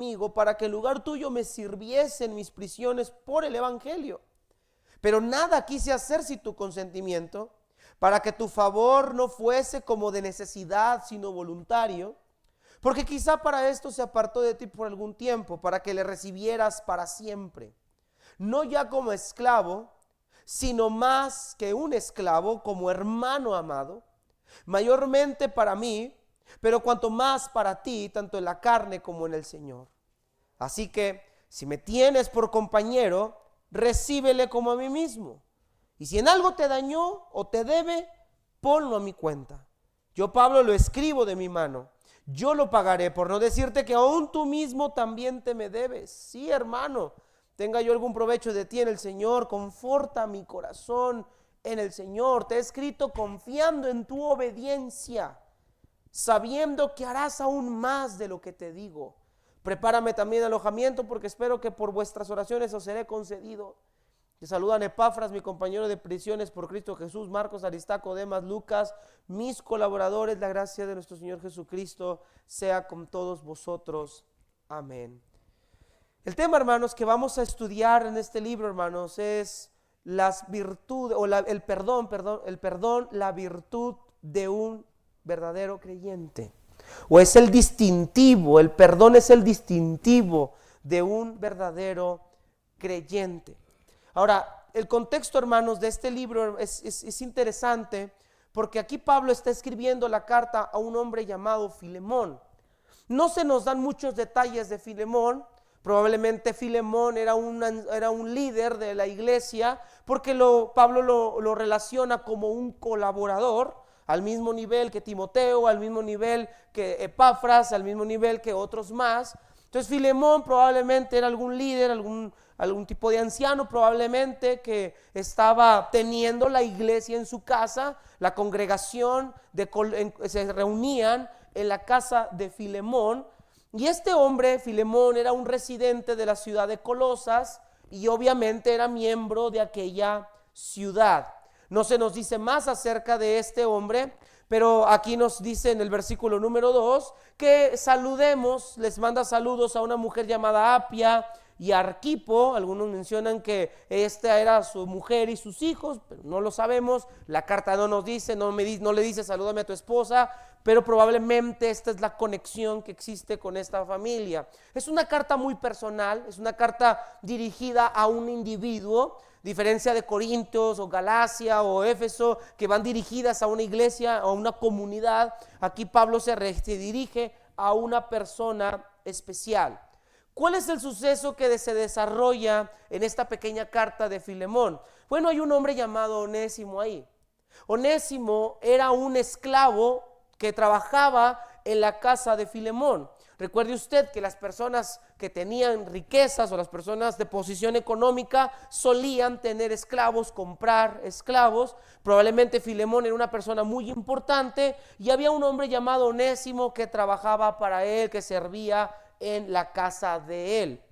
amigo para que en lugar tuyo me sirviese en mis prisiones por el evangelio. Pero nada quise hacer sin tu consentimiento, para que tu favor no fuese como de necesidad, sino voluntario, porque quizá para esto se apartó de ti por algún tiempo, para que le recibieras para siempre, no ya como esclavo, sino más que un esclavo, como hermano amado, mayormente para mí, pero cuanto más para ti, tanto en la carne como en el Señor. Así que, si me tienes por compañero, recíbele como a mí mismo. Y si en algo te dañó o te debe, ponlo a mi cuenta. Yo, Pablo, lo escribo de mi mano. Yo lo pagaré, por no decirte que aún tú mismo también te me debes. Sí, hermano, tenga yo algún provecho de ti en el Señor, conforta mi corazón en el Señor. Te he escrito confiando en tu obediencia, sabiendo que harás aún más de lo que te digo. Prepárame también alojamiento, porque espero que por vuestras oraciones os seré concedido. Te saludan Epafras, mi compañero de prisiones por Cristo Jesús, Marcos, Aristarco, Demas, Lucas, mis colaboradores. La gracia de nuestro Señor Jesucristo sea con todos vosotros. Amén. El tema, hermanos, que vamos a estudiar en este libro, hermanos, es las virtudes, o el perdón, la virtud de un verdadero creyente. O es el distintivo, el perdón es el distintivo de un verdadero creyente. Ahora, el contexto, hermanos, de este libro es interesante, porque aquí Pablo está escribiendo la carta a un hombre llamado Filemón. No se nos dan muchos detalles de Filemón. Probablemente Filemón era un líder de la iglesia, porque Pablo lo relaciona como un colaborador, al mismo nivel que Timoteo, al mismo nivel que Epafras, al mismo nivel que otros más. Entonces Filemón probablemente era algún líder, algún tipo de anciano probablemente, que estaba teniendo la iglesia en su casa. La congregación se reunían en la casa de Filemón, y este hombre, Filemón, era un residente de la ciudad de Colosas, y obviamente era miembro de aquella ciudad. No se nos dice más acerca de este hombre, pero aquí nos dice en el versículo número 2 que saludemos, les manda saludos a una mujer llamada Apia y Arquipo. Algunos mencionan que esta era su mujer y sus hijos, pero no lo sabemos. La carta no nos dice, no le dice salúdame a tu esposa, pero probablemente esta es la conexión que existe con esta familia. Es una carta muy personal, es una carta dirigida a un individuo, diferencia de Corintios o Galacia o Éfeso, que van dirigidas a una iglesia, a una comunidad. Aquí Pablo se dirige a una persona especial. ¿Cuál es el suceso que se desarrolla en esta pequeña carta de Filemón? Bueno, hay un hombre llamado Onésimo ahí. Onésimo era un esclavo que trabajaba en la casa de Filemón. Recuerde usted que las personas que tenían riquezas o las personas de posición económica solían tener esclavos, comprar esclavos. Probablemente Filemón era una persona muy importante, y había un hombre llamado Onésimo que trabajaba para él, que servía en la casa de él.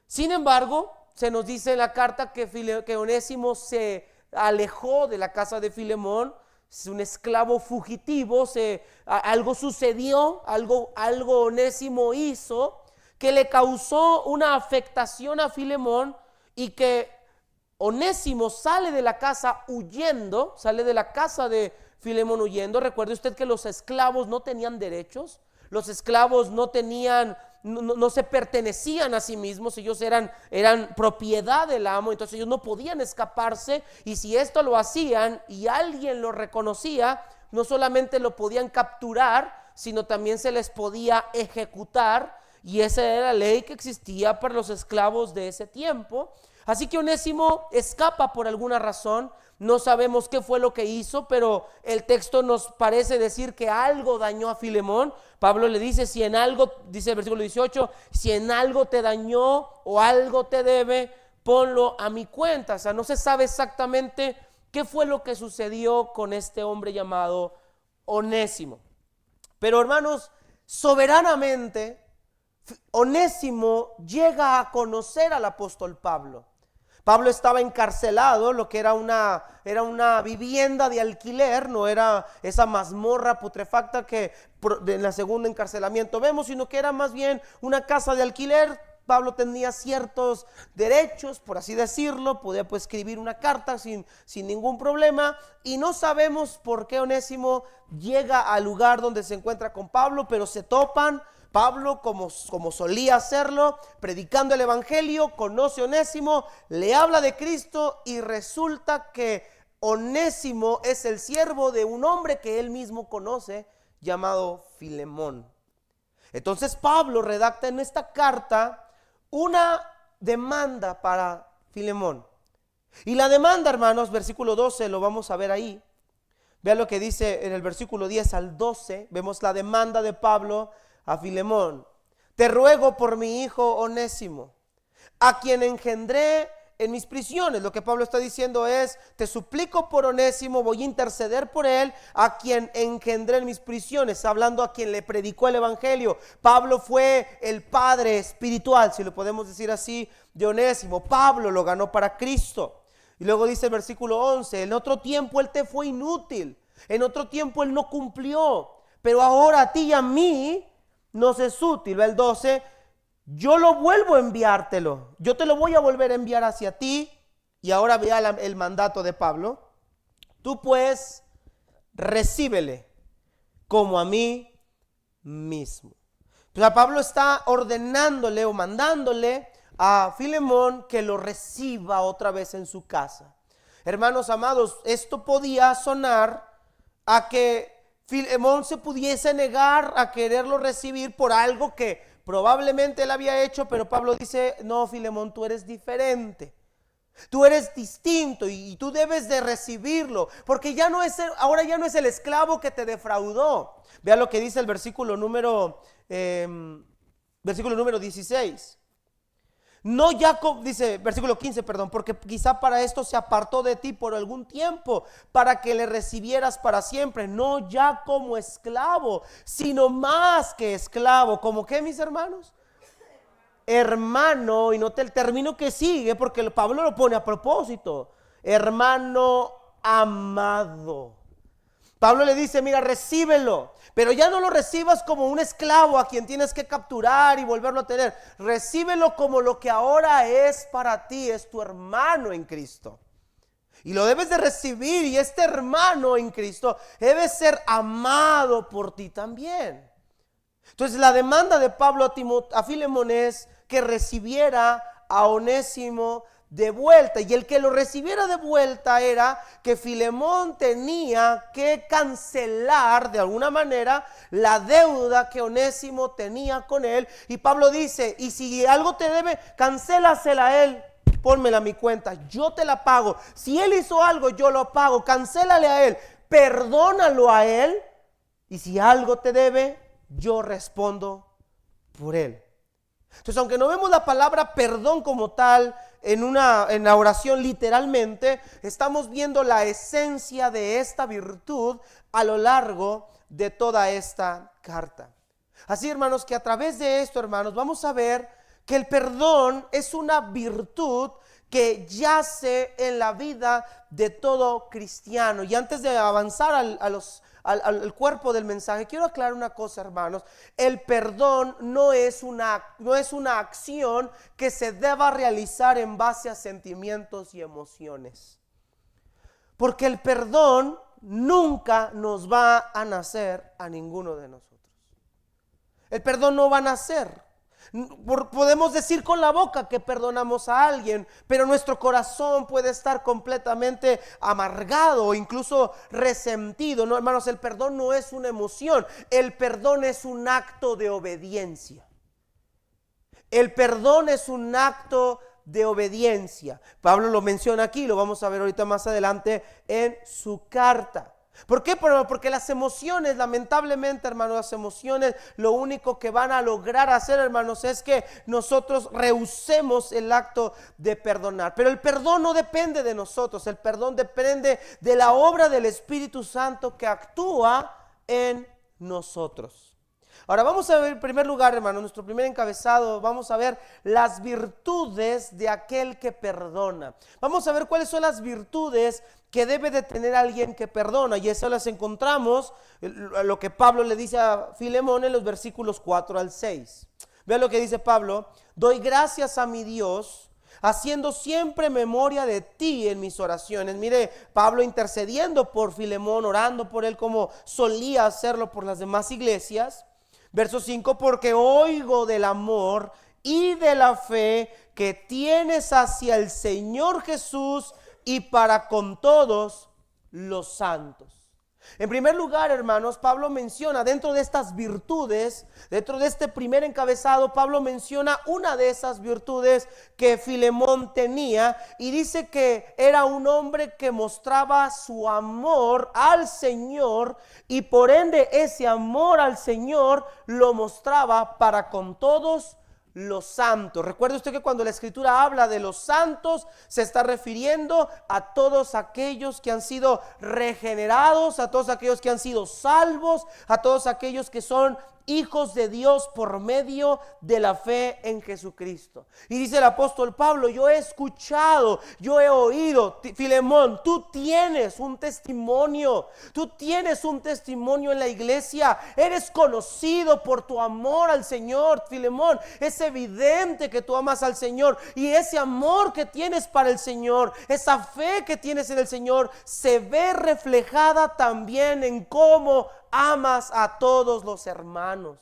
Sin embargo, se nos dice en la carta que Onésimo se alejó de la casa de Filemón. Es un esclavo fugitivo. Algo sucedió, algo Onésimo hizo que le causó una afectación a Filemón, y que Onésimo sale de la casa huyendo, sale de la casa de Filemón huyendo. Recuerde usted que los esclavos no tenían derechos, los esclavos no se pertenecían a sí mismos, ellos eran propiedad del amo, entonces ellos no podían escaparse, y si esto lo hacían y alguien lo reconocía, no solamente lo podían capturar, sino también se les podía ejecutar, y esa era la ley que existía para los esclavos de ese tiempo. Así que Onésimo escapa por alguna razón. No sabemos qué fue lo que hizo, pero el texto nos parece decir que algo dañó a Filemón. Pablo le dice, si en algo, dice el versículo 18, si en algo te dañó o algo te debe, ponlo a mi cuenta. O sea, no se sabe exactamente qué fue lo que sucedió con este hombre llamado Onésimo. Pero hermanos, soberanamente Onésimo llega a conocer al apóstol Pablo. Pablo estaba encarcelado, lo que era una vivienda de alquiler, no era esa mazmorra putrefacta que en la segunda encarcelamiento vemos, sino que era más bien una casa de alquiler. Pablo tenía ciertos derechos, por así decirlo, podía pues escribir una carta sin ningún problema, y no sabemos por qué Onésimo llega al lugar donde se encuentra con Pablo, pero se topan. Pablo, como solía hacerlo, predicando el evangelio, conoce a Onésimo, le habla de Cristo y resulta que Onésimo es el siervo de un hombre que él mismo conoce, llamado Filemón. Entonces Pablo redacta en esta carta una demanda para Filemón. Y la demanda, hermanos, versículo 12, lo vamos a ver ahí. Vean lo que dice en el versículo 10 al 12, vemos la demanda de Pablo a Filemón. Te ruego por mi hijo Onésimo, a quien engendré en mis prisiones. Lo que Pablo está diciendo es: te suplico por Onésimo, voy a interceder por él, a quien engendré en mis prisiones, hablando a quien le predicó el evangelio. Pablo fue el padre espiritual, si lo podemos decir así, de Onésimo. Pablo lo ganó para Cristo. Y luego dice el versículo 11: en otro tiempo él te fue inútil, en otro tiempo él no cumplió, pero ahora a ti y a mí nos es útil. El 12: yo lo vuelvo a enviártelo, yo te lo voy a volver a enviar hacia ti. Y ahora vea el mandato de Pablo: tú pues recíbele como a mí mismo. O sea, Pablo está ordenándole o mandándole a Filemón que lo reciba otra vez en su casa. Hermanos amados, esto podía sonar a que Filemón se pudiese negar a quererlo recibir por algo que probablemente él había hecho, pero Pablo dice: no, Filemón, tú eres diferente, tú eres distinto y tú debes de recibirlo, porque ahora ya no es el esclavo que te defraudó. Vean lo que dice el versículo número 16. No ya, dice versículo 15, perdón, porque quizá para esto se apartó de ti por algún tiempo, para que le recibieras para siempre, no ya como esclavo, sino más que esclavo. ¿Como qué, mis hermanos? Hermano, y note el término que sigue, porque Pablo lo pone a propósito: hermano amado. Pablo le dice: mira, recíbelo, pero ya no lo recibas como un esclavo a quien tienes que capturar y volverlo a tener. Recíbelo como lo que ahora es para ti, es tu hermano en Cristo. Y lo debes de recibir, y este hermano en Cristo debe ser amado por ti también. Entonces la demanda de Pablo a Filemón es que recibiera a Onésimo de vuelta, y el que lo recibiera de vuelta era que Filemón tenía que cancelar de alguna manera la deuda que Onésimo tenía con él. Y Pablo dice: y si algo te debe, cancélasela a él, pónmela a mi cuenta, yo te la pago. Si él hizo algo, yo lo pago. Cancélale a él, perdónalo a él, y si algo te debe, yo respondo por él. Entonces, aunque no vemos la palabra perdón como tal en la oración literalmente, estamos viendo la esencia de esta virtud a lo largo de toda esta carta. Así, hermanos, que a través de esto, hermanos, vamos a ver que el perdón es una virtud que yace en la vida de todo cristiano. Y antes de avanzar al cuerpo del mensaje, quiero aclarar una cosa, hermanos: el perdón no es una acción que se deba realizar en base a sentimientos y emociones, porque el perdón nunca nos va a nacer a ninguno de nosotros. El perdón no va a nacer. Podemos decir con la boca que perdonamos a alguien, pero nuestro corazón puede estar completamente amargado o incluso resentido. No, hermanos, el perdón no es una emoción, el perdón es un acto de obediencia. El perdón es un acto de obediencia. Pablo lo menciona aquí, lo vamos a ver ahorita más adelante en su carta. ¿Por qué? Porque las emociones, lamentablemente, hermanos, las emociones lo único que van a lograr hacer, hermanos, es que nosotros rehusemos el acto de perdonar. Pero el perdón no depende de nosotros, el perdón depende de la obra del Espíritu Santo que actúa en nosotros. Ahora vamos a ver en primer lugar, hermano, nuestro primer encabezado, vamos a ver las virtudes de aquel que perdona. Vamos a ver cuáles son las virtudes que debe de tener alguien que perdona, y eso las encontramos, lo que Pablo le dice a Filemón en los versículos 4 al 6. Vean lo que dice Pablo: doy gracias a mi Dios, haciendo siempre memoria de ti en mis oraciones. Mire, Pablo intercediendo por Filemón, orando por él como solía hacerlo por las demás iglesias. Verso 5: porque oigo del amor y de la fe que tienes hacia el Señor Jesús y para con todos los santos. En primer lugar, hermanos, Pablo menciona dentro de estas virtudes, dentro de este primer encabezado, Pablo menciona una de esas virtudes que Filemón tenía, y dice que era un hombre que mostraba su amor al Señor, y por ende ese amor al Señor lo mostraba para con todos los santos. Recuerde usted que cuando la Escritura habla de los santos, se está refiriendo a todos aquellos que han sido regenerados, a todos aquellos que han sido salvos, a todos aquellos que son hijos de Dios por medio de la fe en Jesucristo. Y dice el apóstol Pablo: yo he escuchado, yo he oído. Filemón, tú tienes un testimonio, en la iglesia, eres conocido por tu amor al Señor. Filemón, es evidente que tú amas al Señor, y ese amor que tienes para el Señor, esa fe que tienes en el Señor, se ve reflejada también en cómo amas a todos los hermanos,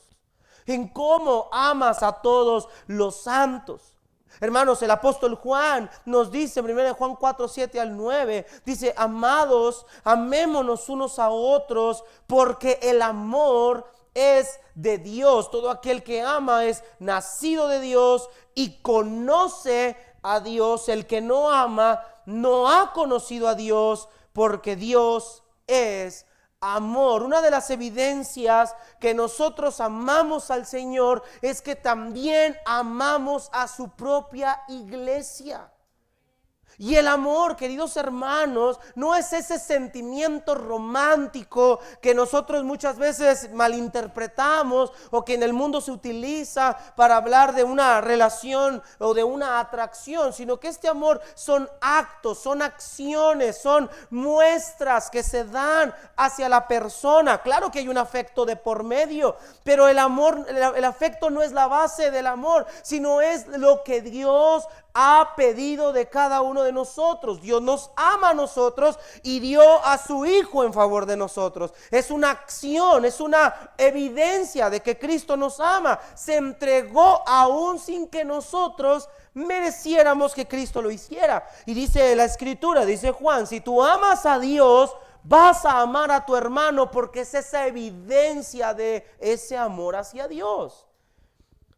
en cómo amas a todos los santos. Hermanos, el apóstol Juan nos dice en 1 Juan 4, 7 al 9, dice: amados, amémonos unos a otros, porque el amor es de Dios. Todo aquel que ama es nacido de Dios y conoce a Dios. El que no ama no ha conocido a Dios, porque Dios es amor. Una de las evidencias que nosotros amamos al Señor es que también amamos a su propia iglesia. Y el amor, queridos hermanos, no es ese sentimiento romántico que nosotros muchas veces malinterpretamos, o que en el mundo se utiliza para hablar de una relación o de una atracción, sino que este amor son actos, son acciones, son muestras que se dan hacia la persona. Claro que hay un afecto de por medio, pero el amor, el afecto no es la base del amor, sino es lo que Dios ha pedido de cada uno de nosotros. Dios nos ama a nosotros y dio a su Hijo en favor de nosotros. Es una acción, es una evidencia de que Cristo nos ama. Se entregó aún sin que nosotros mereciéramos que Cristo lo hiciera. Y dice la Escritura, dice Juan: si tú amas a Dios, vas a amar a tu hermano, porque es esa evidencia de ese amor hacia Dios.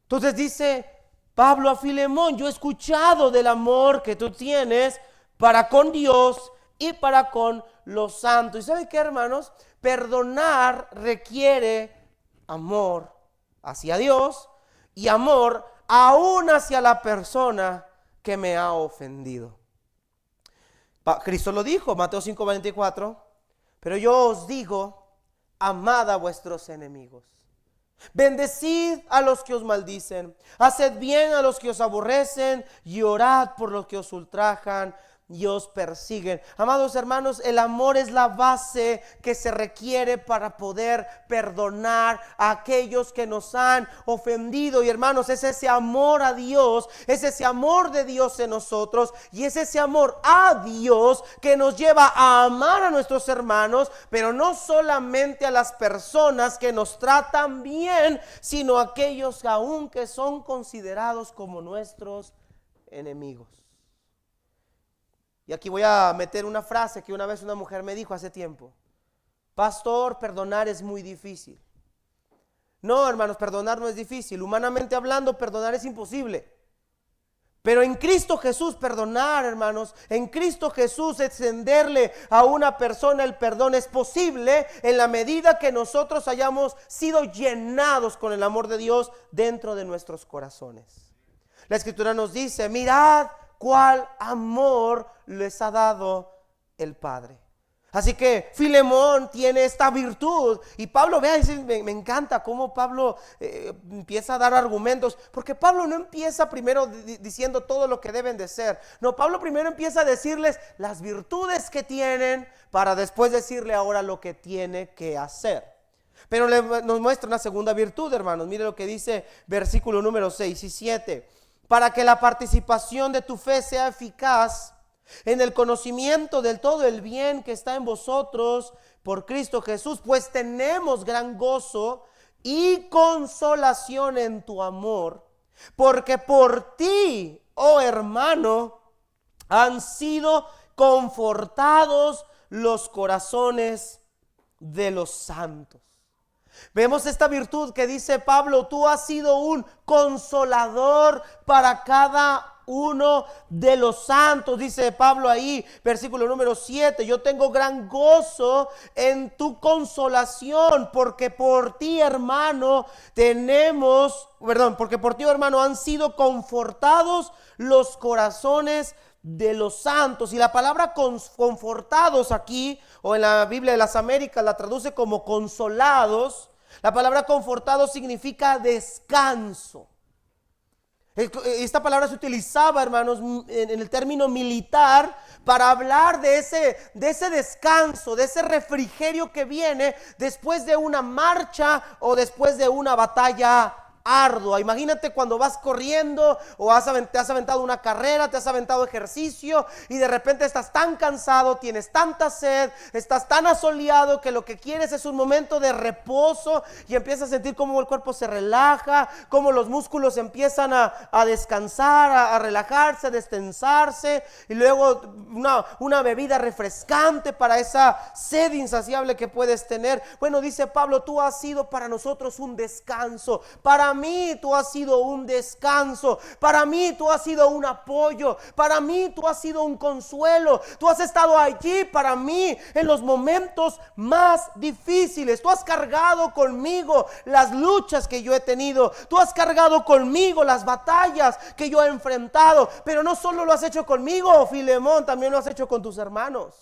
Entonces dice Pablo a Filemón: yo he escuchado del amor que tú tienes para con Dios y para con los santos. ¿Y sabe qué, hermanos? Perdonar requiere amor hacia Dios y amor aún hacia la persona que me ha ofendido. Cristo lo dijo, Mateo 5:24: pero yo os digo, amad a vuestros enemigos. Bendecid a los que os maldicen, haced bien a los que os aborrecen, y orad por los que os ultrajan y os persiguen. Amados hermanos, el amor es la base que se requiere para poder perdonar a aquellos que nos han ofendido. Y hermanos, es ese amor a Dios, es ese amor de Dios en nosotros, y es ese amor a Dios que nos lleva a amar a nuestros hermanos, pero no solamente a las personas que nos tratan bien, sino a aquellos aún que son considerados como nuestros enemigos. Y aquí voy a meter una frase que una vez una mujer me dijo hace tiempo: pastor, perdonar es muy difícil. No, hermanos, perdonar no es difícil. Humanamente hablando, perdonar es imposible. Pero en Cristo Jesús perdonar, hermanos, en Cristo Jesús extenderle a una persona el perdón es posible en la medida que nosotros hayamos sido llenados con el amor de Dios dentro de nuestros corazones. La Escritura nos dice: mirad cuál amor les ha dado el Padre. Así que Filemón tiene esta virtud y Pablo, vea, me encanta cómo Pablo empieza a dar argumentos, porque Pablo no empieza primero diciendo todo lo que deben de ser. No, Pablo primero empieza a decirles las virtudes que tienen para después decirle ahora lo que tiene que hacer. Pero nos muestra una segunda virtud, hermanos. Mire lo que dice versículo número 6 y 7. Para que la participación de tu fe sea eficaz en el conocimiento del todo el bien que está en vosotros por Cristo Jesús, pues tenemos gran gozo y consolación en tu amor, porque por ti, oh hermano, han sido confortados los corazones de los santos. Vemos esta virtud que dice Pablo: tú has sido un consolador para cada uno de los santos. Dice Pablo ahí, versículo número 7, yo tengo gran gozo en tu consolación, porque por ti, hermano, porque por ti, hermano, han sido confortados los corazones de los santos. Y la palabra confortados aquí, o en la Biblia de las Américas la traduce como consolados. La palabra confortados significa descanso. Esta palabra se utilizaba, hermanos, en el término militar para hablar de ese descanso, de ese refrigerio que viene después de una marcha o después de una batalla ardua. Imagínate cuando vas corriendo o te has aventado una carrera, te has aventado ejercicio y de repente estás tan cansado, tienes tanta sed, estás tan asoleado que lo que quieres es un momento de reposo y empiezas a sentir cómo el cuerpo se relaja, cómo los músculos empiezan a descansar, a relajarse, a destensarse, y luego una bebida refrescante para esa sed insaciable que puedes tener. Bueno, dice Pablo, tú has sido para nosotros un descanso. Para mí tú has sido un descanso, para mí tú has sido un apoyo, para mí tú has sido un consuelo, tú has estado allí para mí en los momentos más difíciles, tú has cargado conmigo las luchas que yo he tenido, tú has cargado conmigo las batallas que yo he enfrentado, pero no solo lo has hecho conmigo, Filemón, también lo has hecho con tus hermanos.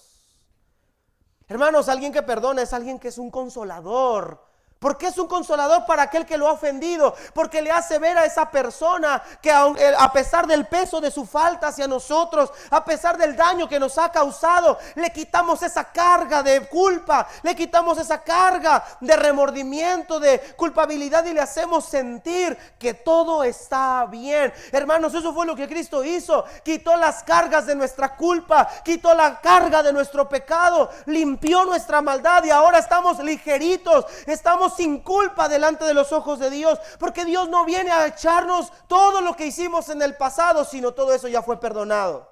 Hermanos, alguien que perdona es alguien que es un consolador. ¿Por qué es un consolador para aquel que lo ha ofendido? Porque le hace ver a esa persona que a pesar del peso de su falta hacia nosotros, a pesar del daño que nos ha causado, le quitamos esa carga de culpa, le quitamos esa carga de remordimiento, de culpabilidad, y le hacemos sentir que todo está bien. Hermanos, eso fue lo que Cristo hizo. Quitó las cargas de nuestra culpa, quitó la carga de nuestro pecado, limpió nuestra maldad y ahora estamos ligeritos, estamos sin culpa delante de los ojos de Dios, porque Dios no viene a echarnos todo lo que hicimos en el pasado, sino todo eso ya fue perdonado.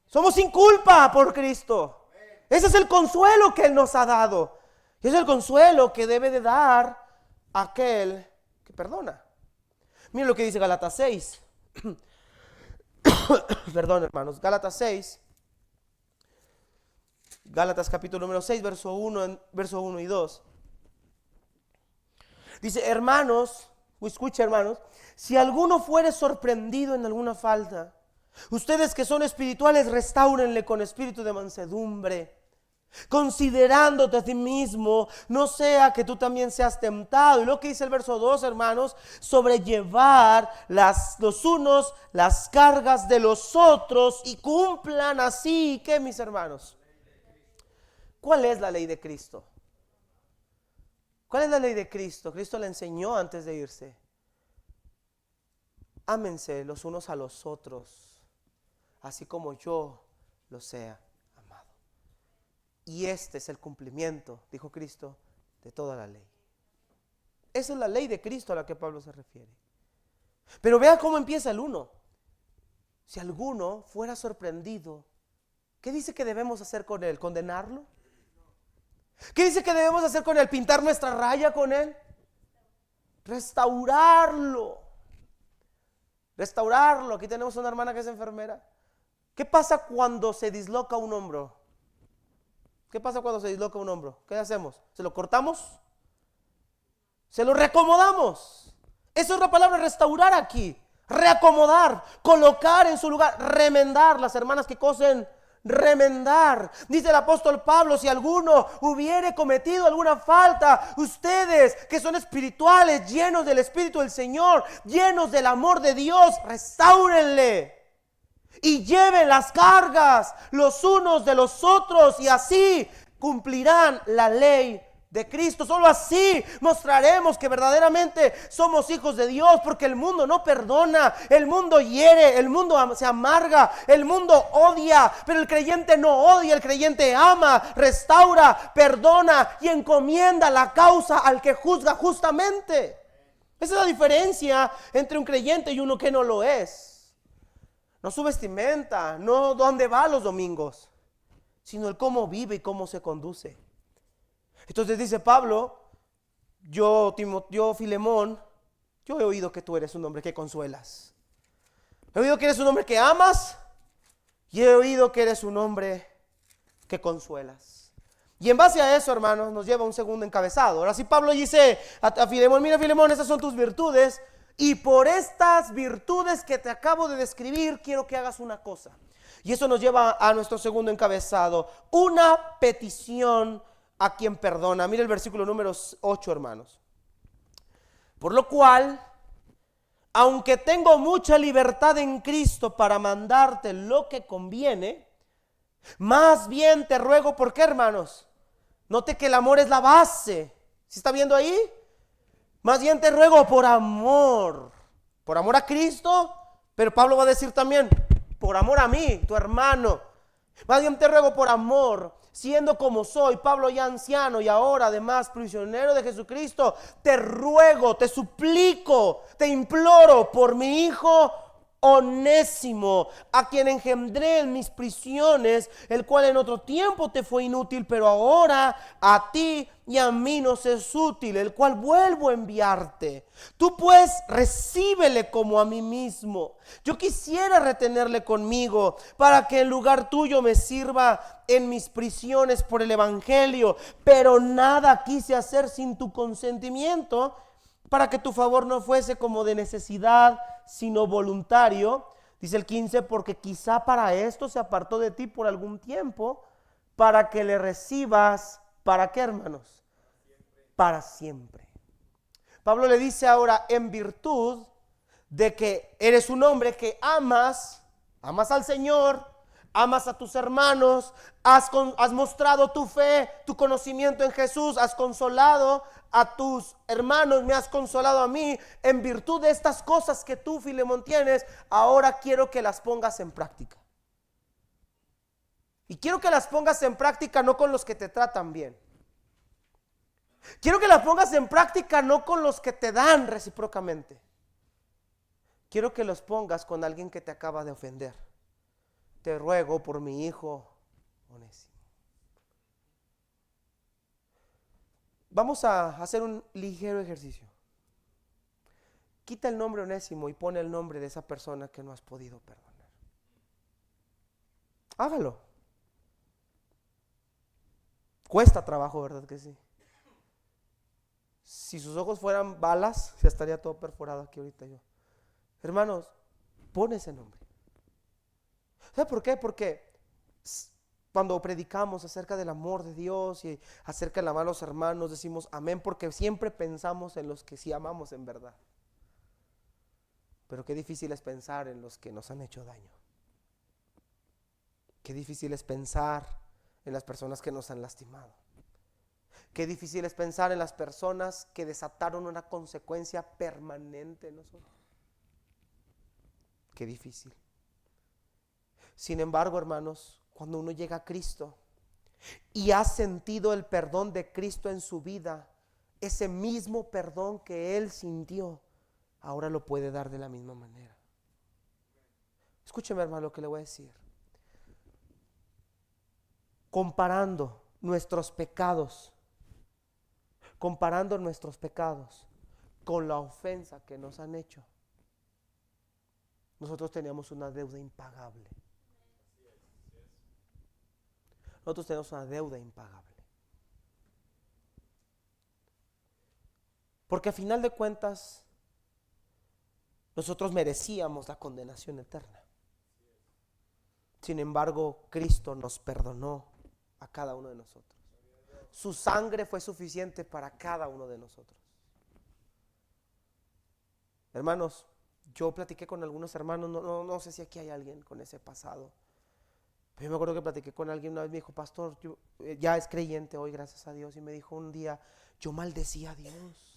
Somos sin culpa por Cristo. Ese es el consuelo que Él nos ha dado. Y es el consuelo que debe de dar aquel que perdona. Miren lo que dice Gálatas 6. Perdón, hermanos, Gálatas 6. Gálatas capítulo número 6, verso 1 y 2. Dice, escucha, hermanos, si alguno fuere sorprendido en alguna falta, ustedes que son espirituales, restáurenle con espíritu de mansedumbre, considerándote a ti mismo, no sea que tú también seas tentado. Y lo que dice el verso 2, hermanos, sobrellevar los unos las cargas de los otros y cumplan así, ¿qué, mis hermanos? ¿Cuál es la ley de Cristo? ¿Cuál es la ley de Cristo? Cristo la enseñó antes de irse. Ámense los unos a los otros, así como yo los he amado. Y este es el cumplimiento, dijo Cristo, de toda la ley. Esa es la ley de Cristo a la que Pablo se refiere. Pero vea cómo empieza el 1. Si alguno fuera sorprendido, ¿qué dice que debemos hacer con él? ¿Condenarlo? ¿Qué dice que debemos hacer con él? ¿Pintar nuestra raya con él? Restaurarlo. Restaurarlo. Aquí tenemos una hermana que es enfermera. ¿Qué pasa cuando se disloca un hombro? ¿Qué pasa cuando se disloca un hombro? ¿Qué hacemos? ¿Se lo cortamos? ¿Se lo reacomodamos? Esa es la palabra restaurar aquí. Reacomodar, colocar en su lugar, remendar. Las hermanas que cosen remendar. Dice el apóstol Pablo, si alguno hubiere cometido alguna falta, ustedes que son espirituales, llenos del Espíritu del Señor, llenos del amor de Dios, restáurenle y lleven las cargas los unos de los otros, y así cumplirán la ley de Cristo. Solo así mostraremos que verdaderamente somos hijos de Dios, porque el mundo no perdona, el mundo hiere, el mundo se amarga, el mundo odia, pero el creyente no odia, el creyente ama, restaura, perdona y encomienda la causa al que juzga justamente. Esa es la diferencia entre un creyente y uno que no lo es. No su vestimenta, no dónde va los domingos, sino el cómo vive y cómo se conduce. Entonces dice Pablo, yo Filemón, yo he oído que tú eres un hombre que consuelas. He oído que eres un hombre que amas, y he oído que eres un hombre que consuelas. Y en base a eso, hermanos, nos lleva a un segundo encabezado. Ahora sí Pablo dice a Filemón, mira Filemón, esas son tus virtudes, y por estas virtudes que te acabo de describir, quiero que hagas una cosa. Y eso nos lleva a nuestro segundo encabezado, una petición a quien perdona. Mira el versículo número 8, hermanos. Por lo cual, aunque tengo mucha libertad en Cristo para mandarte lo que conviene, más bien te ruego, ¿por qué, hermanos? Note que el amor es la base. ¿Sí está viendo ahí? Más bien te ruego por amor a Cristo, pero Pablo va a decir también, por amor a mí, tu hermano. Más bien te ruego por amor, siendo como soy, Pablo ya anciano y ahora además prisionero de Jesucristo, te ruego, te suplico, te imploro por mi hijo Onésimo, a quien engendré en mis prisiones, el cual en otro tiempo te fue inútil, pero ahora a ti y a mí nos es útil, el cual vuelvo a enviarte. Tú pues recíbele como a mí mismo. Yo quisiera retenerle conmigo, para que en lugar tuyo me sirva en mis prisiones por el evangelio, pero nada quise hacer sin tu consentimiento, para que tu favor no fuese como de necesidad, sino voluntario. Dice el 15, porque quizá para esto se apartó de ti por algún tiempo, para que le recibas, ¿para qué, hermanos? Para siempre. Pablo le dice ahora, en virtud de que eres un hombre que amas al Señor, amas a tus hermanos, has mostrado tu fe, tu conocimiento en Jesús, has consolado a tus hermanos, me has consolado a mí. En virtud de estas cosas que tú, Filemón, tienes, ahora quiero que las pongas en práctica. Y quiero que las pongas en práctica no con los que te tratan bien. Quiero que las pongas en práctica no con los que te dan recíprocamente. Quiero que los pongas con alguien que te acaba de ofender. Te ruego por mi hijo Onésimo. Vamos a hacer un ligero ejercicio. Quita el nombre Onésimo y pone el nombre de esa persona que no has podido perdonar. Hágalo. Cuesta trabajo, ¿verdad que sí? Si sus ojos fueran balas, se estaría todo perforado aquí ahorita yo. Hermanos, pon ese nombre. ¿Sabe por qué? Porque cuando predicamos acerca del amor de Dios y acerca del amar a los hermanos, decimos amén, porque siempre pensamos en los que sí amamos en verdad. Pero qué difícil es pensar en los que nos han hecho daño. Qué difícil es pensar en las personas que nos han lastimado. Qué difícil es pensar en las personas que desataron una consecuencia permanente en nosotros. Qué difícil. Sin embargo, hermanos, cuando uno llega a Cristo y ha sentido el perdón de Cristo en su vida, ese mismo perdón que Él sintió, ahora lo puede dar de la misma manera. Escúcheme, hermano, lo que le voy a decir. Comparando nuestros pecados con la ofensa que nos han hecho, nosotros teníamos una deuda impagable. Nosotros tenemos una deuda impagable. Porque a final de cuentas, nosotros merecíamos la condenación eterna. Sin embargo, Cristo nos perdonó a cada uno de nosotros. Su sangre fue suficiente para cada uno de nosotros. Hermanos, yo platiqué con algunos hermanos, no sé si aquí hay alguien con ese pasado. Pero yo me acuerdo que platiqué con alguien una vez, me dijo, pastor, yo, ya es creyente hoy, gracias a Dios. Y me dijo un día, yo maldecía a Dios.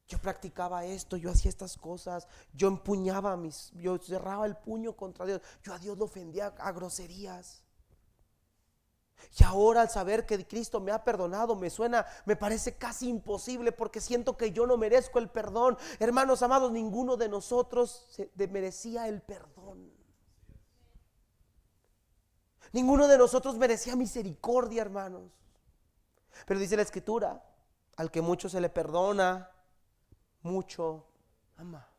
Yo practicaba esto, yo hacía estas cosas, yo empuñaba yo cerraba el puño contra Dios, yo a Dios lo ofendía a groserías. Y ahora al saber que Cristo me ha perdonado, me parece casi imposible porque siento que yo no merezco el perdón. Hermanos amados, ninguno de nosotros merecía el perdón. Ninguno de nosotros merecía misericordia, hermanos. Pero dice la Escritura, al que mucho se le perdona, mucho ama.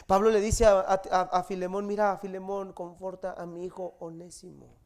Pablo le dice a Filemón, mira, Filemón, conforta a mi hijo Onésimo.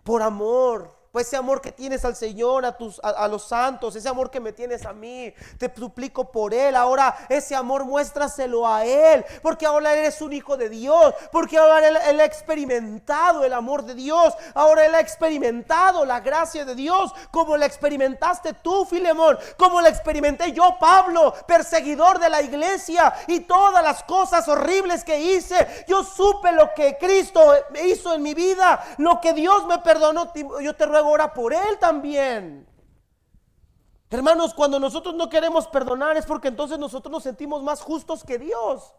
Por amor, pues ese amor que tienes al Señor, a los santos, ese amor que me tienes a mí, te suplico por él. Ahora ese amor muéstraselo a él, porque ahora él es un hijo de Dios, porque ahora él ha experimentado el amor de Dios, ahora él ha experimentado la gracia de Dios, como la experimentaste tú, Filemón, como la experimenté yo, Pablo, perseguidor de la iglesia, y todas las cosas horribles que hice. Yo supe lo que Cristo hizo en mi vida, lo que Dios me perdonó. Yo te ruego, ora por él también. Hermanos, cuando nosotros no queremos perdonar es porque entonces nosotros nos sentimos más justos que Dios.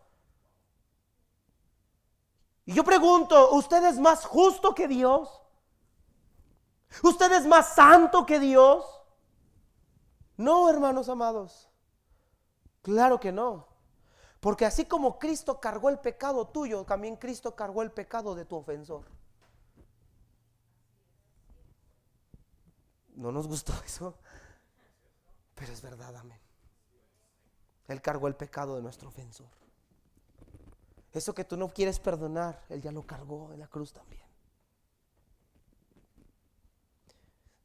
Y yo pregunto, ¿usted es más justo que Dios? ¿Usted es más santo que Dios? No, hermanos amados. Claro que no. Porque así como Cristo cargó el pecado tuyo, también Cristo cargó el pecado de tu ofensor. No nos gustó eso, pero es verdad, amén. Él cargó el pecado de nuestro ofensor. Eso que tú no quieres perdonar, Él ya lo cargó en la cruz también.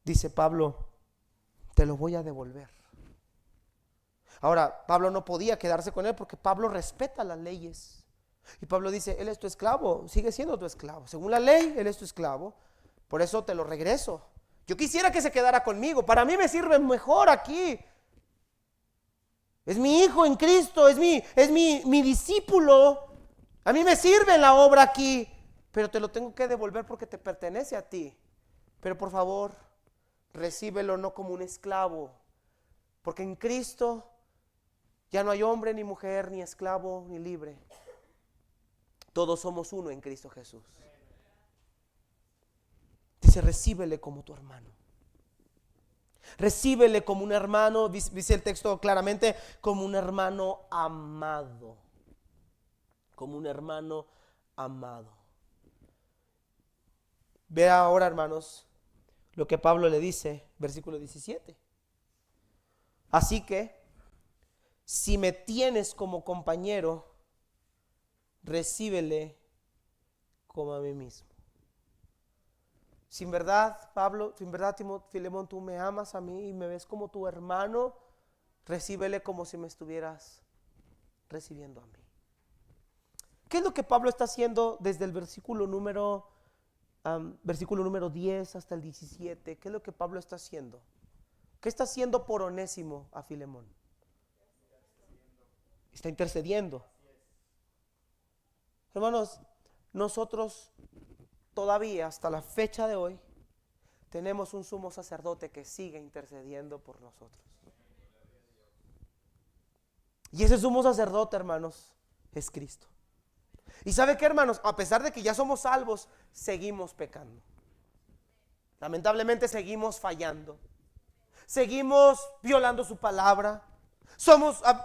Dice Pablo, te lo voy a devolver. Ahora, Pablo no podía quedarse con él porque Pablo respeta las leyes. Y Pablo dice, él es tu esclavo, sigue siendo tu esclavo. Según la ley, él es tu esclavo. Por eso te lo regreso. Yo quisiera que se quedara conmigo. Para mí me sirve mejor aquí. Es mi hijo en Cristo, es mi discípulo. A mí me sirve la obra aquí, pero te lo tengo que devolver porque te pertenece a ti. Pero por favor, recíbelo no como un esclavo, porque en Cristo ya no hay hombre, ni mujer, ni esclavo, ni libre. Todos somos uno en Cristo Jesús. Dice, recíbele como tu hermano. Recíbele como un hermano, dice el texto claramente, como un hermano amado. Como un hermano amado. Vea ahora, hermanos, lo que Pablo le dice, versículo 17. Así que, si me tienes como compañero, recíbele como a mí mismo. Si en verdad, Pablo, si en verdad, Filemón, tú me amas a mí y me ves como tu hermano, recíbele como si me estuvieras recibiendo a mí. ¿Qué es lo que Pablo está haciendo desde el versículo número 10 hasta el 17? ¿Qué es lo que Pablo está haciendo? ¿Qué está haciendo por Onésimo a Filemón? Está intercediendo. Hermanos, nosotros todavía hasta la fecha de hoy tenemos un sumo sacerdote que sigue intercediendo por nosotros. Y ese sumo sacerdote, hermanos, es Cristo. ¿Y sabe qué, hermanos? A pesar de que ya somos salvos, seguimos pecando. Lamentablemente seguimos fallando. Seguimos violando su palabra.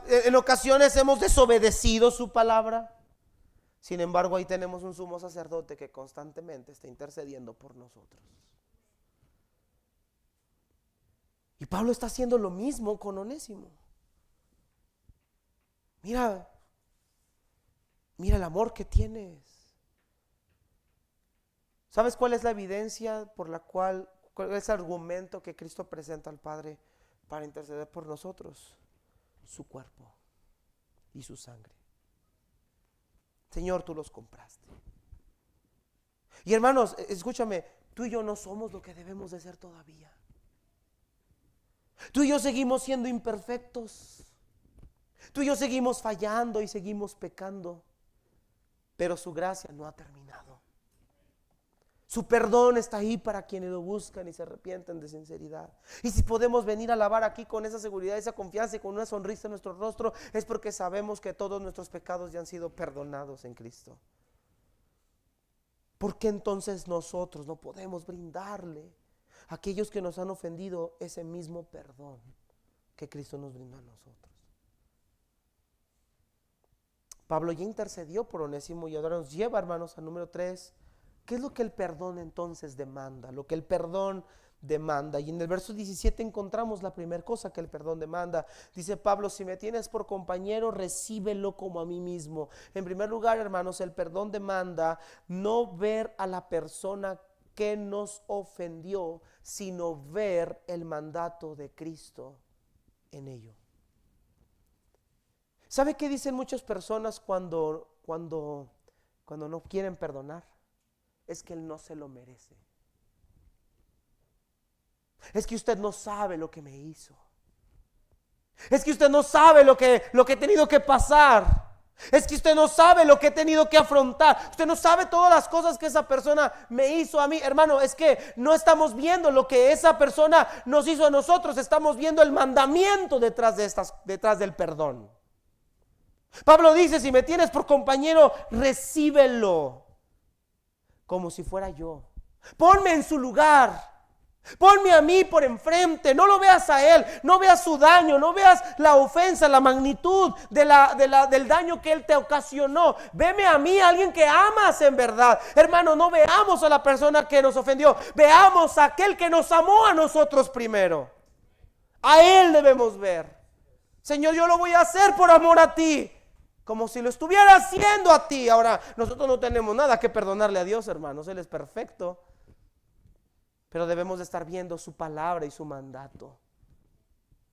En ocasiones hemos desobedecido su palabra. Sin embargo, ahí tenemos un sumo sacerdote que constantemente está intercediendo por nosotros. Y Pablo está haciendo lo mismo con Onésimo. Mira el amor que tienes. ¿Sabes cuál es la evidencia cuál es el argumento que Cristo presenta al Padre para interceder por nosotros? Su cuerpo y su sangre. Señor, tú los compraste. Y hermanos, escúchame, tú y yo no somos lo que debemos de ser todavía. Tú y yo seguimos siendo imperfectos. Tú y yo seguimos fallando y seguimos pecando. Pero su gracia no ha terminado. Su perdón está ahí para quienes lo buscan y se arrepienten de sinceridad. Y si podemos venir a alabar aquí con esa seguridad, esa confianza y con una sonrisa en nuestro rostro, es porque sabemos que todos nuestros pecados ya han sido perdonados en Cristo. ¿Por qué entonces nosotros no podemos brindarle a aquellos que nos han ofendido ese mismo perdón que Cristo nos brindó a nosotros? Pablo ya intercedió por Onésimo y ahora nos lleva, hermanos, al número 3. ¿Qué es lo que el perdón entonces demanda? Lo que el perdón demanda. Y en el verso 17 encontramos la primera cosa que el perdón demanda. Dice Pablo: si me tienes por compañero, recíbelo como a mí mismo. En primer lugar, hermanos, el perdón demanda no ver a la persona que nos ofendió, sino ver el mandato de Cristo en ello. ¿Sabe qué dicen muchas personas cuando no quieren perdonar? Es que él no se lo merece. Es que usted no sabe lo que me hizo. Es que usted no sabe lo que he tenido que pasar. Es que usted no sabe lo que he tenido que afrontar. Usted no sabe todas las cosas que esa persona me hizo a mí. Hermano, es que no estamos viendo lo que esa persona nos hizo a nosotros. Estamos viendo el mandamiento detrás del perdón. Pablo dice: si me tienes por compañero, recíbelo como si fuera yo. Ponme en su lugar. Ponme a mí por enfrente. No lo veas a él. No veas su daño. No veas la ofensa, la magnitud del daño que él te ocasionó. Veme a mí, alguien que amas en verdad. Hermano, no veamos a la persona que nos ofendió. Veamos a aquel que nos amó a nosotros primero. A él debemos ver. Señor, yo lo voy a hacer por amor a ti, como si lo estuviera haciendo a ti. Ahora, nosotros no tenemos nada que perdonarle a Dios, hermanos. Él es perfecto. Pero debemos de estar viendo su palabra y su mandato,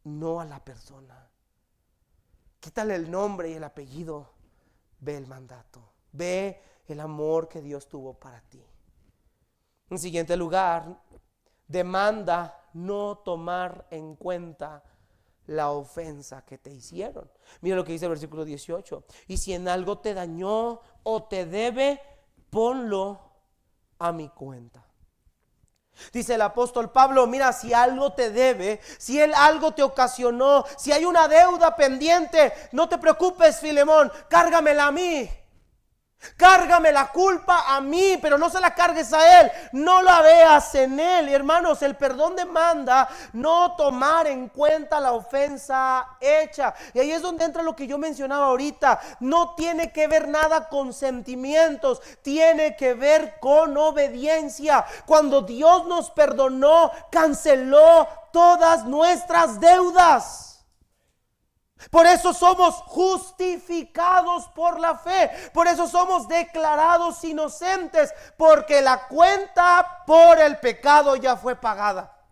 no a la persona. Quítale el nombre y el apellido. Ve el mandato. Ve el amor que Dios tuvo para ti. En siguiente lugar, demanda no tomar en cuenta la ofensa que te hicieron. Mira lo que dice el versículo 18. Y si en algo te dañó o te debe, ponlo a mi cuenta. Dice el apóstol Pablo: mira, si algo te debe, si él algo te ocasionó, si hay una deuda pendiente, no te preocupes, Filemón, cárgamela a mí. Cárgame la culpa a mí, pero no se la cargues a él. No la veas en él. Y hermanos, el perdón demanda no tomar en cuenta la ofensa hecha. Y ahí es donde entra lo que yo mencionaba ahorita. No tiene que ver nada con sentimientos, tiene que ver con obediencia. Cuando Dios nos perdonó, canceló todas nuestras deudas. Por eso somos justificados por la fe. Por eso somos declarados inocentes, porque la cuenta por el pecado ya fue pagada.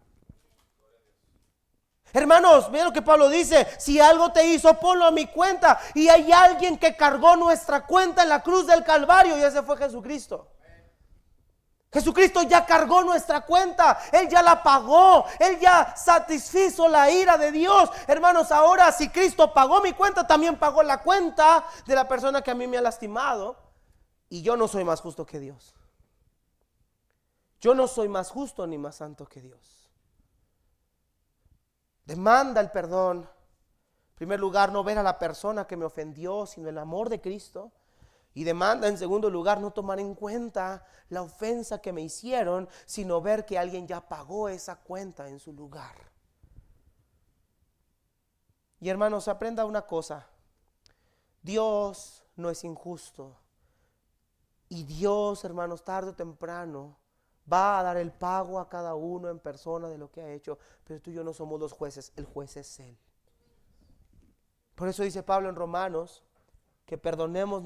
Hermanos, miren lo que Pablo dice: si algo te hizo, ponlo a mi cuenta. Y hay alguien que cargó nuestra cuenta en la cruz del Calvario, y ese fue Jesucristo. Jesucristo ya cargó nuestra cuenta. Él ya la pagó. Él ya satisfizo la ira de Dios. Hermanos, ahora si Cristo pagó mi cuenta, también pagó la cuenta de la persona que a mí me ha lastimado. Y yo no soy más justo que Dios. Yo no soy más justo ni más santo que Dios. Demanda el perdón. En primer lugar, no ver a la persona que me ofendió, sino el amor de Cristo. Y demanda, en segundo lugar, no tomar en cuenta la ofensa que me hicieron, sino ver que alguien ya pagó esa cuenta en su lugar. Y hermanos, aprenda una cosa: Dios no es injusto. Y Dios, hermanos, tarde o temprano va a dar el pago a cada uno en persona de lo que ha hecho. Pero tú y yo no somos los jueces, el juez es Él. Por eso dice Pablo en Romanos que perdonemos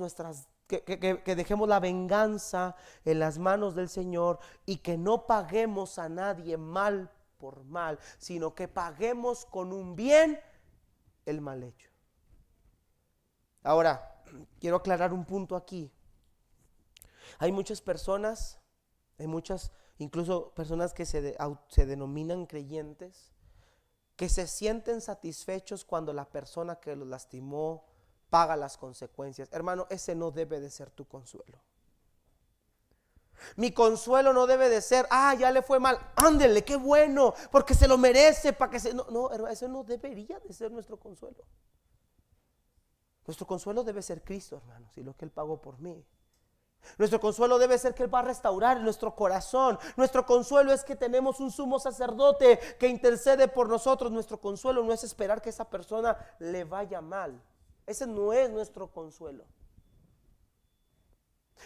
que dejemos la venganza en las manos del Señor, y que no paguemos a nadie mal por mal, sino que paguemos con un bien el mal hecho. Ahora, quiero aclarar un punto aquí. Hay muchas personas, hay muchas, incluso personas que se denominan creyentes, que se sienten satisfechos cuando la persona que los lastimó paga las consecuencias. Hermano, ese no debe de ser tu consuelo. Mi consuelo no debe de ser, ya le fue mal, ándele, qué bueno, porque se lo merece, para que se... No, no, hermano, eso no debería de ser nuestro consuelo. Nuestro consuelo debe ser Cristo, hermanos, y lo que Él pagó por mí. Nuestro consuelo debe ser que Él va a restaurar nuestro corazón. Nuestro consuelo es que tenemos un sumo sacerdote que intercede por nosotros. Nuestro consuelo no es esperar que esa persona le vaya mal. Ese no es nuestro consuelo.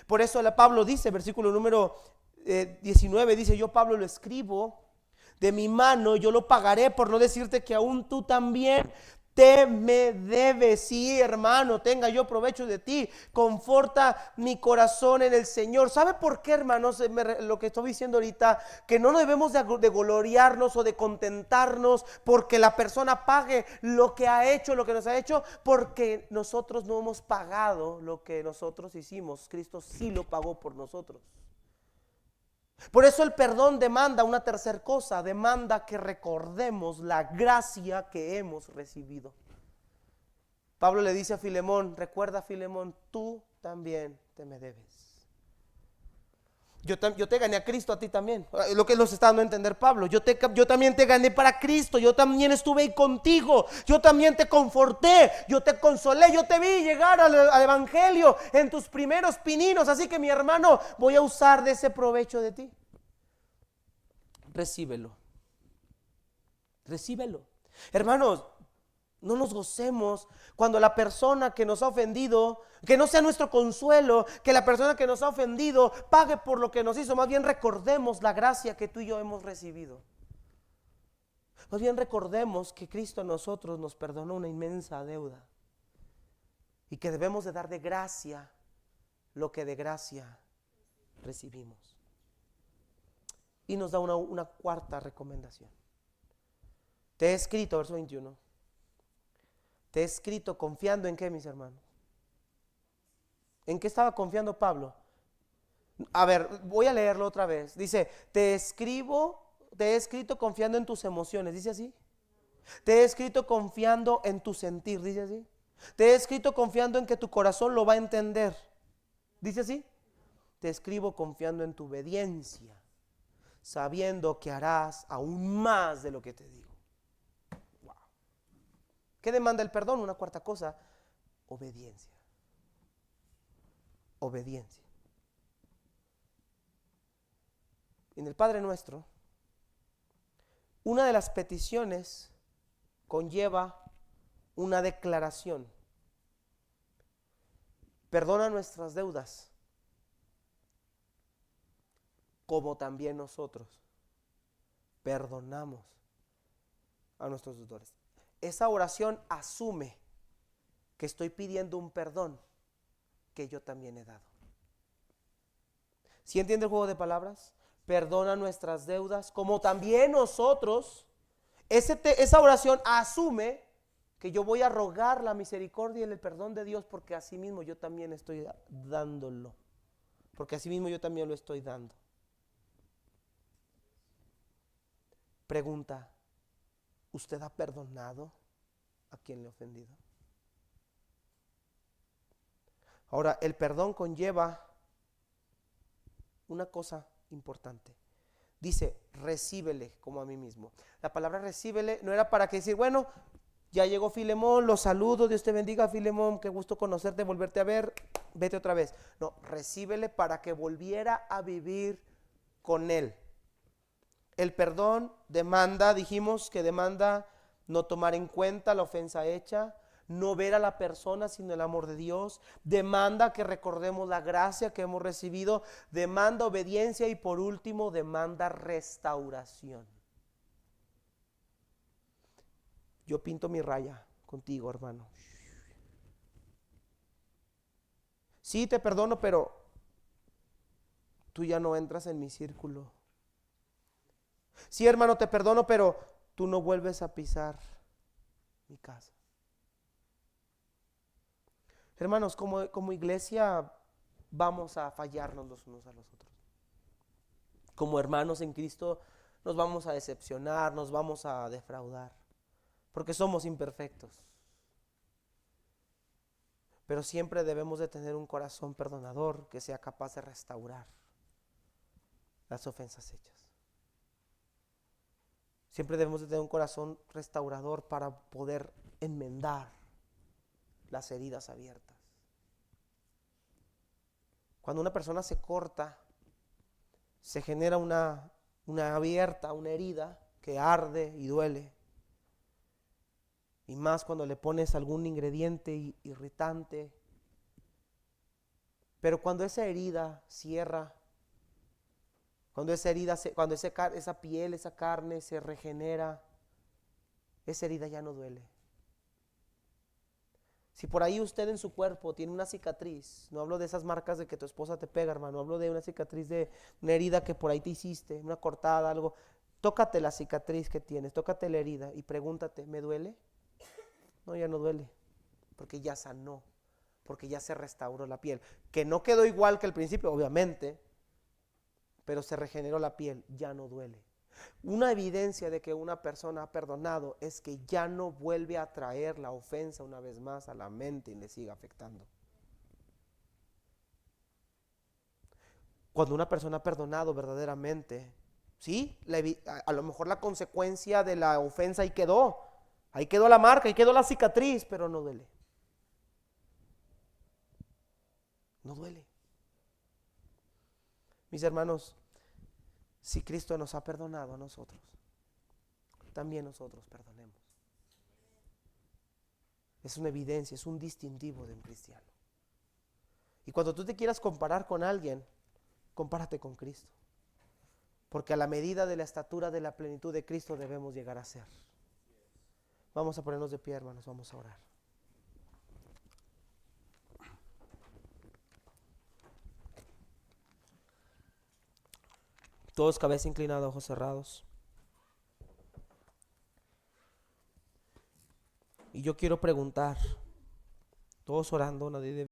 Por eso Pablo dice, versículo número 19, dice: yo, Pablo, lo escribo de mi mano, yo lo pagaré, por no decirte que aún tú también te me debes. Sí, hermano, tenga yo provecho de ti, conforta mi corazón en el Señor. ¿Sabe por qué, hermanos? Lo que estoy diciendo ahorita, que no debemos de gloriarnos o de contentarnos porque la persona pague lo que ha hecho, lo que nos ha hecho, porque nosotros no hemos pagado lo que nosotros hicimos. Cristo sí lo pagó por nosotros. Por eso el perdón demanda una tercera cosa, demanda que recordemos la gracia que hemos recibido. Pablo le dice a Filemón: recuerda, Filemón, tú también te me debes. Yo te gané a Cristo, a ti también. Lo que nos está dando a entender Pablo. Yo también te gané para Cristo. Yo también estuve ahí contigo. Yo también te conforté. Yo te consolé. Yo te vi llegar al evangelio en tus primeros pininos. Así que, mi hermano, voy a usar de ese provecho de ti. Recíbelo. Recíbelo. Hermanos, no nos gocemos cuando la persona que nos ha ofendido, que no sea nuestro consuelo, que la persona que nos ha ofendido pague por lo que nos hizo. Más bien recordemos la gracia que tú y yo hemos recibido. Más bien recordemos que Cristo a nosotros nos perdonó una inmensa deuda y que debemos de dar de gracia lo que de gracia recibimos. Y nos da una cuarta recomendación. Te he escrito, verso 21. Te he escrito confiando en qué, mis hermanos. ¿En qué estaba confiando Pablo? A ver, voy a leerlo otra vez. Dice: te he escrito confiando en tus emociones. ¿Dice así? Te he escrito confiando en tu sentir. ¿Dice así? Te he escrito confiando en que tu corazón lo va a entender. ¿Dice así? Te escribo confiando en tu obediencia, sabiendo que harás aún más de lo que te digo. Wow. ¿Qué demanda el perdón? Una cuarta cosa: obediencia. Obediencia. En el Padre Nuestro, una de las peticiones conlleva una declaración: perdona nuestras deudas, como también nosotros perdonamos a nuestros deudores. Esa oración asume que estoy pidiendo un perdón que yo también he dado. ¿Sí entiende el juego de palabras? Perdona nuestras deudas, como también nosotros. Esa oración asume que yo voy a rogar la misericordia y el perdón de Dios, porque así mismo yo también estoy dándolo. Porque así mismo yo también lo estoy dando. Pregunta: ¿usted ha perdonado a quien le ha ofendido? Ahora, el perdón conlleva una cosa importante. Dice: recíbele como a mí mismo. La palabra recíbele no era para que decir: bueno, ya llegó Filemón, los saludo, Dios te bendiga, Filemón, qué gusto conocerte, volverte a ver, vete otra vez. No, recíbele para que volviera a vivir con él. El perdón demanda, dijimos que demanda no tomar en cuenta la ofensa hecha, no ver a la persona sino el amor de Dios, demanda que recordemos la gracia que hemos recibido, demanda obediencia y por último demanda restauración. Yo pinto mi raya contigo, hermano. Sí, te perdono, pero tú ya no entras en mi círculo. Sí, hermano, te perdono, pero tú no vuelves a pisar mi casa. Hermanos, como iglesia vamos a fallarnos los unos a los otros. Como hermanos en Cristo nos vamos a decepcionar, nos vamos a defraudar, porque somos imperfectos. Pero siempre debemos de tener un corazón perdonador que sea capaz de restaurar las ofensas hechas. Siempre debemos de tener un corazón restaurador para poder enmendar las heridas abiertas. Cuando una persona se corta, se genera una abierta, una herida que arde y duele. Y más cuando le pones algún ingrediente irritante. Pero cuando esa herida cierra, cuando esa piel, esa carne se regenera, esa herida ya no duele. Si por ahí usted en su cuerpo tiene una cicatriz, no hablo de esas marcas de que tu esposa te pega, hermano, hablo de una cicatriz, de una herida que por ahí te hiciste, una cortada, algo. Tócate la cicatriz que tienes, tócate la herida y pregúntate, ¿me duele? No, ya no duele, porque ya sanó, porque ya se restauró la piel, que no quedó igual que al principio, obviamente, pero se regeneró la piel, ya no duele. Una evidencia de que una persona ha perdonado es que ya no vuelve a traer la ofensa una vez más a la mente y le sigue afectando. Cuando una persona ha perdonado verdaderamente, sí, a lo mejor la consecuencia de la ofensa ahí quedó la marca, ahí quedó la cicatriz, pero no duele. No duele. Mis hermanos, si Cristo nos ha perdonado a nosotros, también nosotros perdonemos. Es una evidencia, es un distintivo de un cristiano. Y cuando tú te quieras comparar con alguien, compárate con Cristo. Porque a la medida de la estatura de la plenitud de Cristo debemos llegar a ser. Vamos a ponernos de pie, hermanos, vamos a orar. Todos cabeza inclinada, ojos cerrados. Y yo quiero preguntar, todos orando, nadie debe